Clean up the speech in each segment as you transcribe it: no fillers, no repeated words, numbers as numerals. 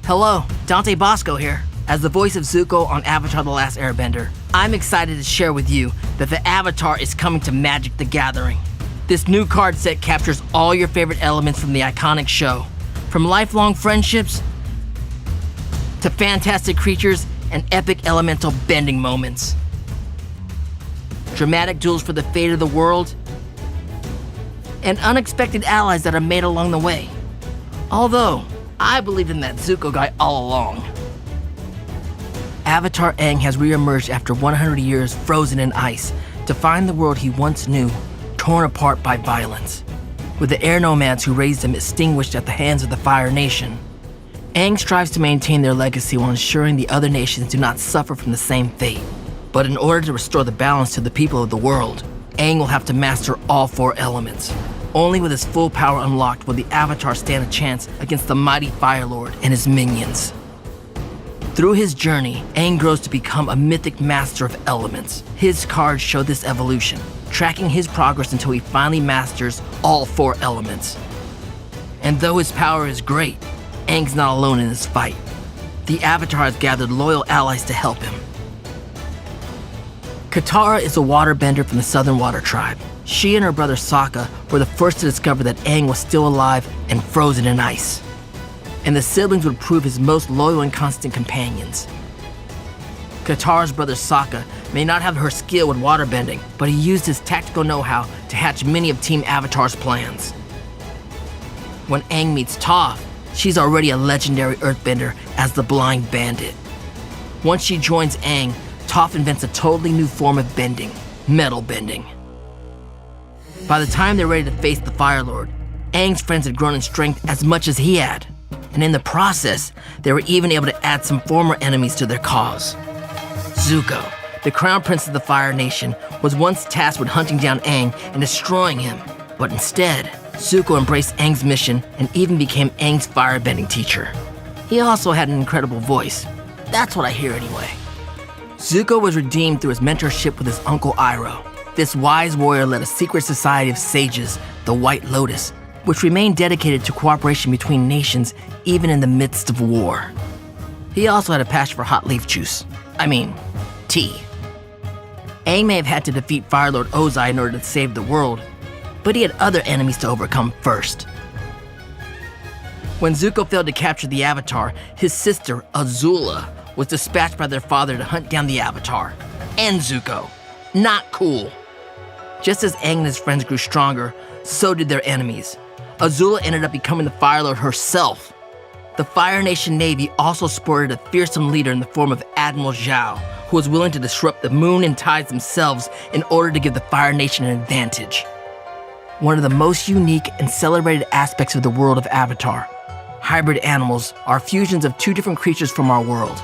Hello, Dante Bosco here. As the voice of Zuko on Avatar The Last Airbender, I'm excited to share with you that the Avatar is coming to Magic the Gathering. This new card set captures all your favorite elements from the iconic show, from lifelong friendships to fantastic creatures and epic elemental bending moments. Dramatic duels for the fate of the world, and unexpected allies that are made along the way. Although, I believed in that Zuko guy all along. Avatar Aang has re-emerged after 100 years frozen in ice to find the world he once knew torn apart by violence. With the air nomads who raised him extinguished at the hands of the Fire Nation, Aang strives to maintain their legacy while ensuring the other nations do not suffer from the same fate. But in order to restore the balance to the people of the world, Aang will have to master all 4 elements. Only with his full power unlocked will the Avatar stand a chance against the mighty Fire Lord and his minions. Through his journey, Aang grows to become a mythic master of elements. His cards show this evolution, tracking his progress until he finally masters all 4 elements. And though his power is great, Aang's not alone in this fight. The Avatar has gathered loyal allies to help him. Katara is a waterbender from the Southern Water Tribe. She and her brother Sokka were the first to discover that Aang was still alive and frozen in ice. And the siblings would prove his most loyal and constant companions. Katara's brother Sokka may not have her skill with waterbending, but he used his tactical know-how to hatch many of Team Avatar's plans. When Aang meets Toph, she's already a legendary earthbender as the Blind Bandit. Once she joins Aang, Toph invents a totally new form of bending, metal bending. By the time they're ready to face the Fire Lord, Aang's friends had grown in strength as much as he had, and in the process, they were even able to add some former enemies to their cause. Zuko, the Crown Prince of the Fire Nation, was once tasked with hunting down Aang and destroying him, but instead, Zuko embraced Aang's mission and even became Aang's firebending teacher. He also had an incredible voice. That's what I hear anyway. Zuko was redeemed through his mentorship with his uncle Iroh. This wise warrior led a secret society of sages, the White Lotus, which remained dedicated to cooperation between nations even in the midst of war. He also had a passion for hot leaf juice. Tea. Aang may have had to defeat Fire Lord Ozai in order to save the world, but he had other enemies to overcome first. When Zuko failed to capture the Avatar, his sister, Azula, was dispatched by their father to hunt down the Avatar. And Zuko. Not cool. Just as Aang and his friends grew stronger, so did their enemies. Azula ended up becoming the Fire Lord herself. The Fire Nation Navy also sported a fearsome leader in the form of Admiral Zhao, who was willing to disrupt the moon and tides themselves in order to give the Fire Nation an advantage. One of the most unique and celebrated aspects of the world of Avatar, hybrid animals, are fusions of 2 different creatures from our world.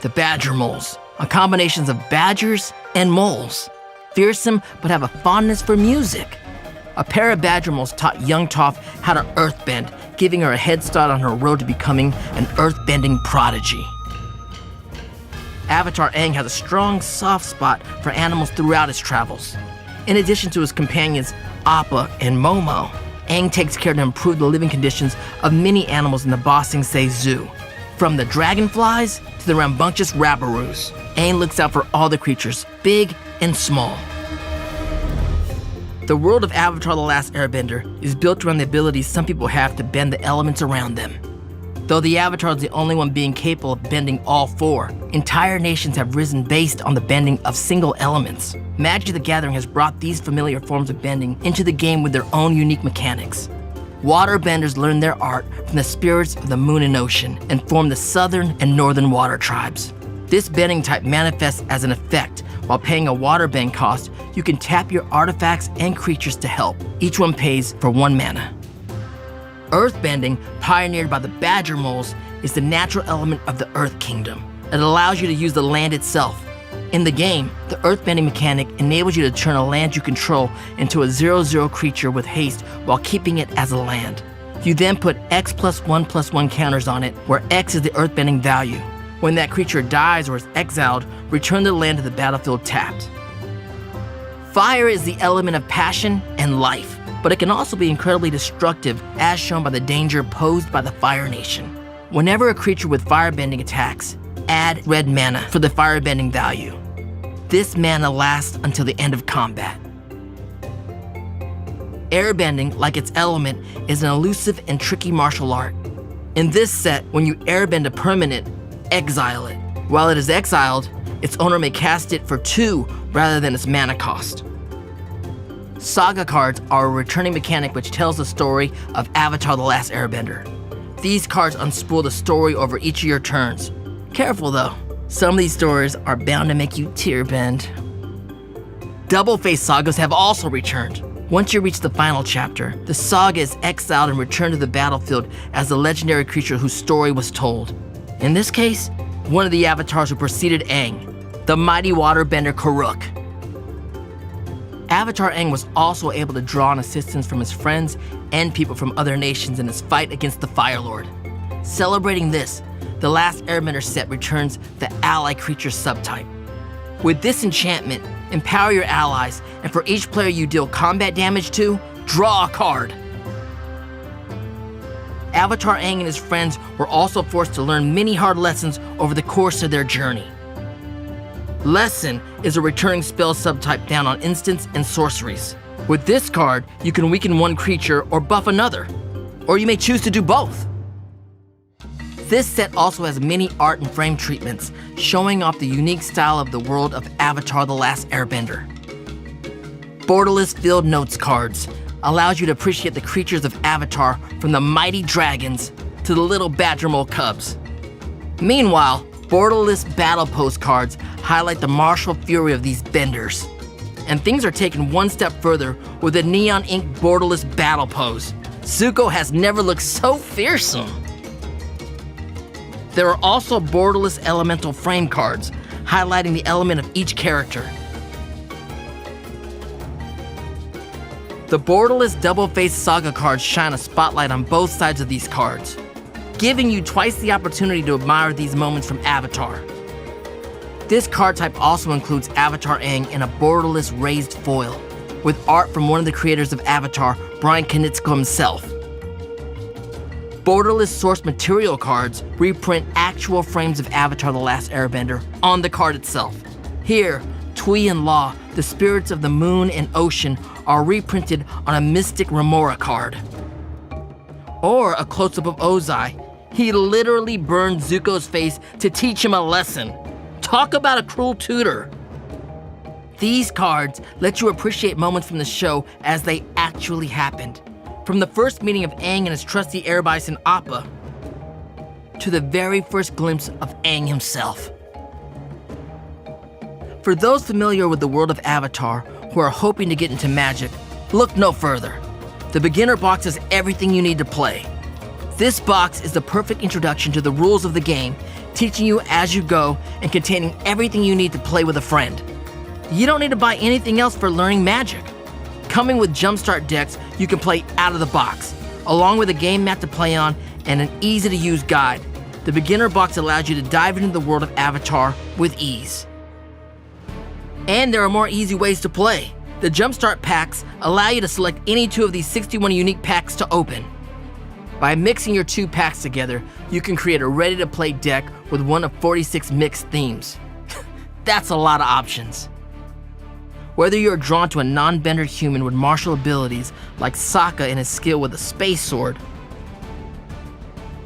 The Badger Moles, a combination of badgers and moles. Fearsome, but have a fondness for music. A pair of badger moles taught young Toph how to earthbend, giving her a head start on her road to becoming an earthbending prodigy. Avatar Aang has a strong, soft spot for animals throughout his travels. In addition to his companions Appa and Momo, Aang takes care to improve the living conditions of many animals in the Ba Sing Se Zoo. From the dragonflies to the rambunctious rabaroos, Aang looks out for all the creatures, big and small. The world of Avatar The Last Airbender is built around the abilities some people have to bend the elements around them. Though the Avatar is the only one being capable of bending all 4, entire nations have risen based on the bending of single elements. Magic the Gathering has brought these familiar forms of bending into the game with their own unique mechanics. Waterbenders learn their art from the spirits of the moon and ocean and form the southern and northern water tribes. This bending type manifests as an effect. While paying a water bend cost, you can tap your artifacts and creatures to help. Each one pays for 1 mana. Earthbending, pioneered by the Badger Moles, is the natural element of the Earth Kingdom. It allows you to use the land itself. In the game, the earthbending mechanic enables you to turn a land you control into a 0/0 creature with haste while keeping it as a land. You then put X+1/+1 counters on it, where X is the earthbending value. When that creature dies or is exiled, return the land to the battlefield tapped. Fire is the element of passion and life, but it can also be incredibly destructive, as shown by the danger posed by the Fire Nation. Whenever a creature with firebending attacks, add red mana for the firebending value. This mana lasts until the end of combat. Airbending, like its element, is an elusive and tricky martial art. In this set, when you airbend a permanent, exile it. While it is exiled, its owner may cast it for 2 rather than its mana cost. Saga cards are a returning mechanic which tells the story of Avatar: The Last Airbender. These cards unspool the story over each of your turns. Careful though, some of these stories are bound to make you tear bend. Double-face sagas have also returned. Once you reach the final chapter, the saga is exiled and returned to the battlefield as the legendary creature whose story was told. In this case, one of the avatars who preceded Aang, the mighty waterbender Karuk. Avatar Aang was also able to draw on assistance from his friends and people from other nations in his fight against the Fire Lord. Celebrating this, the Last Airbender set returns the ally creature subtype. With this enchantment, empower your allies, and for each player you deal combat damage to, draw a card. Avatar Aang and his friends were also forced to learn many hard lessons over the course of their journey. Lesson is a returning spell subtype down on instants and sorceries. With this card, you can weaken one creature or buff another, or you may choose to do both. This set also has many art and frame treatments, showing off the unique style of the world of Avatar: The Last Airbender. Borderless Field Notes cards allows you to appreciate the creatures of Avatar, from the mighty dragons to the little badger mole cubs. Meanwhile, borderless battle pose cards highlight the martial fury of these benders. And things are taken one step further with a neon ink borderless battle pose. Zuko has never looked so fearsome. There are also borderless elemental frame cards, highlighting the element of each character. The borderless double-faced saga cards shine a spotlight on both sides of these cards, giving you twice the opportunity to admire these moments from Avatar. This card type also includes Avatar Aang in a borderless raised foil, with art from one of the creators of Avatar, Brian Konietzko himself. Borderless source material cards reprint actual frames of Avatar: The Last Airbender on the card itself. Here, Tui and Law, the spirits of the moon and ocean, are reprinted on a Mystic Remora card. Or a close-up of Ozai. He literally burned Zuko's face to teach him a lesson. Talk about a cruel tutor. These cards let you appreciate moments from the show as they actually happened. From the first meeting of Aang and his trusty air bison Appa, to the very first glimpse of Aang himself. For those familiar with the world of Avatar who are hoping to get into magic, look no further. The beginner box has everything you need to play. This box is the perfect introduction to the rules of the game, teaching you as you go and containing everything you need to play with a friend. You don't need to buy anything else for learning magic. Coming with Jumpstart decks you can play out of the box, along with a game map to play on and an easy-to-use guide. The beginner box allows you to dive into the world of Avatar with ease. And there are more easy ways to play. The Jumpstart packs allow you to select any 2 of these 61 unique packs to open. By mixing your 2 packs together, you can create a ready-to-play deck with one of 46 mixed themes. That's a lot of options. Whether you're drawn to a non-bender human with martial abilities like Sokka and his skill with a space sword,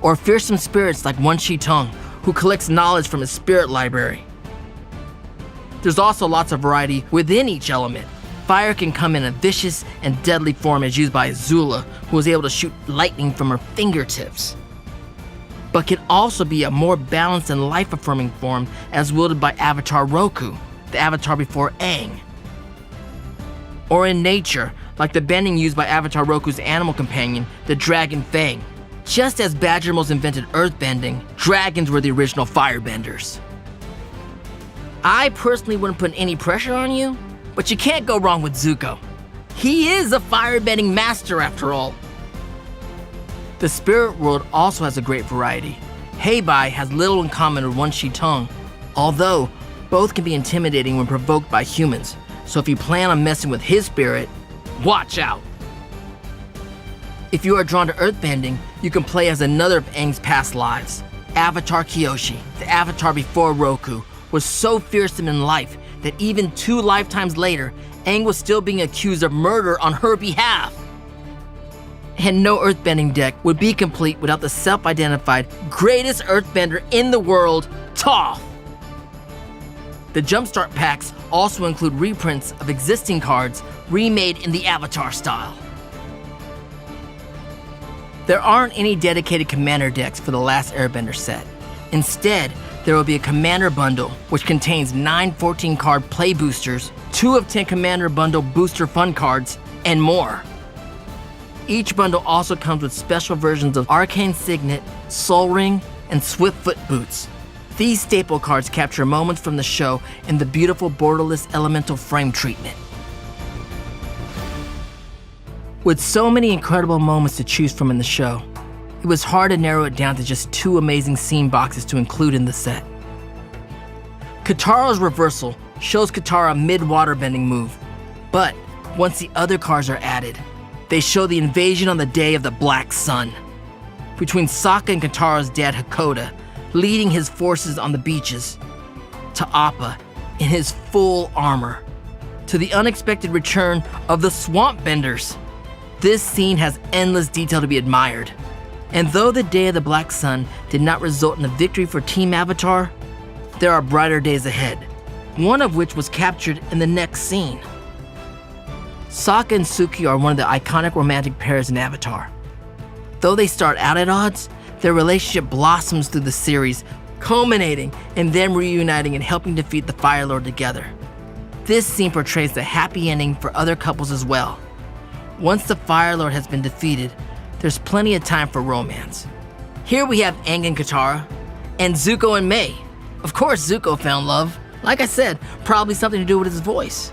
or fearsome spirits like Wan Shi Tong, who collects knowledge from his spirit library. There's also lots of variety within each element. Fire can come in a vicious and deadly form as used by Azula, who is able to shoot lightning from her fingertips, but can also be a more balanced and life-affirming form as wielded by Avatar Roku, the avatar before Aang. Or in nature, like the bending used by Avatar Roku's animal companion, the Dragon Fang. Just as Badgermoles invented earthbending, dragons were the original firebenders. I personally wouldn't put any pressure on you, but you can't go wrong with Zuko. He is a firebending master after all. The spirit world also has a great variety. Heibai has little in common with Wan Shi Tong, although both can be intimidating when provoked by humans, so if you plan on messing with his spirit, watch out. If you are drawn to earthbending, you can play as another of Aang's past lives. Avatar Kyoshi, the avatar before Roku, was so fearsome in life that even 2 lifetimes later, Aang was still being accused of murder on her behalf. And no earthbending deck would be complete without the self-identified greatest earthbender in the world, Toph. The Jumpstart packs also include reprints of existing cards remade in the Avatar style. There aren't any dedicated commander decks for the Last Airbender set. Instead, there will be a commander bundle which contains 9 14-card play boosters, 2 of 10 commander bundle booster fun cards, and more. Each bundle also comes with special versions of Arcane Signet, Soul Ring, and Swiftfoot boots. These staple cards capture moments from the show in the beautiful borderless elemental frame treatment. With so many incredible moments to choose from in the show, it was hard to narrow it down to just 2 amazing scene boxes to include in the set. Katara's reversal shows Katara mid-waterbending move, but once the other cards are added, they show the invasion on the day of the Black Sun. Between Sokka and Katara's dad Hakoda, leading his forces on the beaches, to Appa in his full armor, to the unexpected return of the Swamp Benders. This scene has endless detail to be admired. And though the Day of the Black Sun did not result in a victory for Team Avatar, there are brighter days ahead, one of which was captured in the next scene. Sokka and Suki are one of the iconic romantic pairs in Avatar. Though they start out at odds, their relationship blossoms through the series, culminating in them reuniting and helping defeat the Fire Lord together. This scene portrays the happy ending for other couples as well. Once the Fire Lord has been defeated, there's plenty of time for romance. Here we have Aang and Katara, and Zuko and Mai. Of course Zuko found love. Like I said, probably something to do with his voice.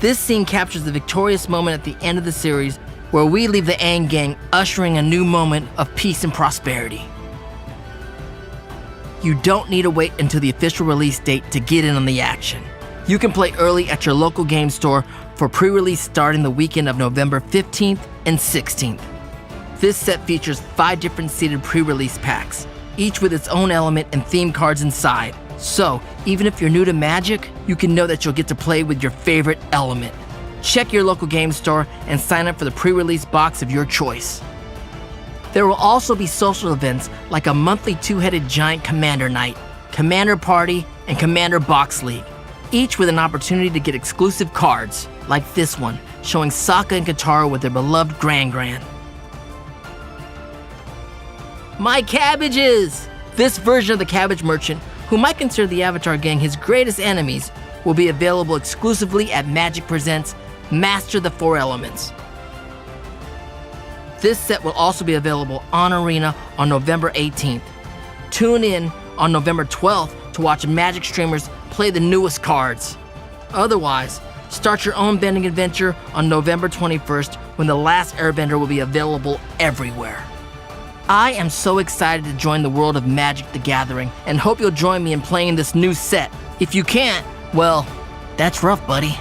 This scene captures the victorious moment at the end of the series where we leave the Aang gang ushering a new moment of peace and prosperity. You don't need to wait until the official release date to get in on the action. You can play early at your local game store for pre-release starting the weekend of November 15th and 16th. This set features 5 different seeded pre-release packs, each with its own element and theme cards inside. So, even if you're new to Magic, you can know that you'll get to play with your favorite element. Check your local game store and sign up for the pre-release box of your choice. There will also be social events like a monthly 2-headed giant Commander Night, Commander Party, and Commander Box League, each with an opportunity to get exclusive cards, like this one, showing Sokka and Katara with their beloved Gran. My cabbages! This version of the Cabbage Merchant, who might consider the Avatar gang his greatest enemies, will be available exclusively at Magic Presents Master the 4 Elements. This set will also be available on Arena on November 18th. Tune in on November 12th to watch Magic streamers play the newest cards. Otherwise, start your own bending adventure on November 21st when The Last Airbender will be available everywhere. I am so excited to join the world of Magic the Gathering and hope you'll join me in playing this new set. If you can't, well, that's rough, buddy.